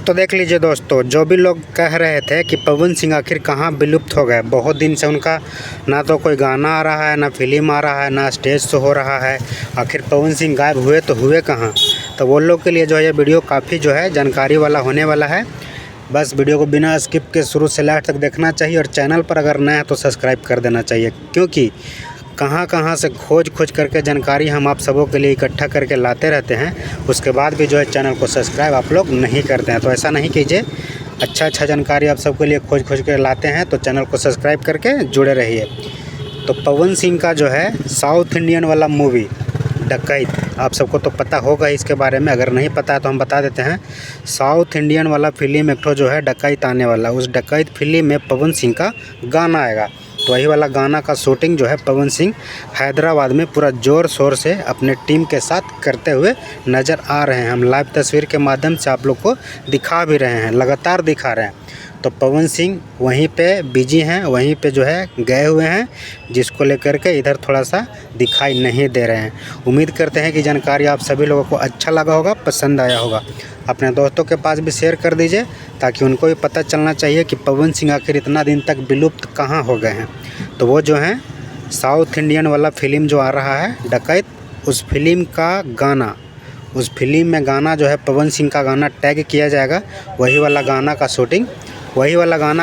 तो देख लीजिए दोस्तों, जो भी लोग कह रहे थे कि पवन सिंह आखिर कहाँ विलुप्त हो गए, बहुत दिन से उनका ना तो कोई गाना आ रहा है, ना फिल्म आ रहा है, ना स्टेज शो हो रहा है। आखिर पवन सिंह गायब हुए तो हुए कहाँ। तो वो लोग के लिए जो है ये वीडियो काफ़ी जो है जानकारी वाला होने वाला है। बस वीडियो को बिना स्किप के शुरू से लास्ट तक देखना चाहिए और चैनल पर अगर नया है तो सब्सक्राइब कर देना चाहिए, क्योंकि कहाँ से खोज करके जानकारी हम आप सबों के लिए इकट्ठा करके लाते रहते हैं। उसके बाद भी जो है चैनल को सब्सक्राइब आप लोग नहीं करते हैं, तो ऐसा नहीं कीजिए। अच्छा जानकारी आप सबके लिए खोज के लाते हैं, तो चैनल को सब्सक्राइब करके जुड़े रहिए। तो पवन सिंह का जो है साउथ इंडियन वाला मूवी डकैत, आप सबको तो पता होगा इसके बारे में, अगर नहीं पता है तो हम बता देते हैं। साउथ इंडियन वाला फिल्म एक जो है डकैत आने वाला, उस डकैत फिल्म में पवन सिंह का गाना आएगा। तो वही वाला गाना का शूटिंग जो है पवन सिंह हैदराबाद में पूरा ज़ोर शोर से अपने टीम के साथ करते हुए नज़र आ रहे हैं। हम लाइव तस्वीर के माध्यम से आप लोग को दिखा भी रहे हैं, लगातार दिखा रहे हैं। तो पवन सिंह वहीं पे बिजी हैं, वहीं पे जो है गए हुए हैं, जिसको लेकर के इधर थोड़ा सा दिखाई नहीं दे रहे हैं। उम्मीद करते हैं कि जानकारी आप सभी लोगों को अच्छा लगा होगा, पसंद आया होगा। अपने दोस्तों के पास भी शेयर कर दीजिए, ताकि उनको भी पता चलना चाहिए कि पवन सिंह आखिर इतना दिन तक विलुप्त कहाँ हो गए हैं। तो वो जो हैं साउथ इंडियन वाला फिल्म जो आ रहा है डकैत, उस फिल्म का गाना, उस फिल्म में गाना जो है पवन सिंह का गाना टैग किया जाएगा। वही वाला गाना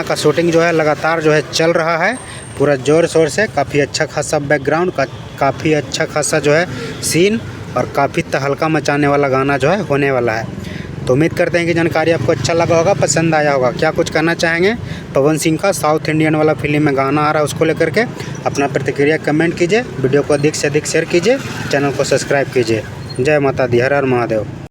का शूटिंग जो है लगातार जो है चल रहा है पूरा ज़ोर शोर से। काफ़ी अच्छा खासा बैकग्राउंड का, काफ़ी अच्छा खासा जो है सीन और काफ़ी तहलका मचाने वाला गाना जो है होने वाला है। तो उम्मीद करते हैं कि जानकारी आपको अच्छा लगा होगा, पसंद आया होगा। क्या कुछ कहना चाहेंगे पवन सिंह का साउथ इंडियन वाला फिल्म में गाना आ रहा है उसको लेकर के, अपना प्रतिक्रिया कमेंट कीजिए, वीडियो को अधिक से अधिक शेयर कीजिए, चैनल को सब्सक्राइब कीजिए। जय माता दी, हर हर महादेव।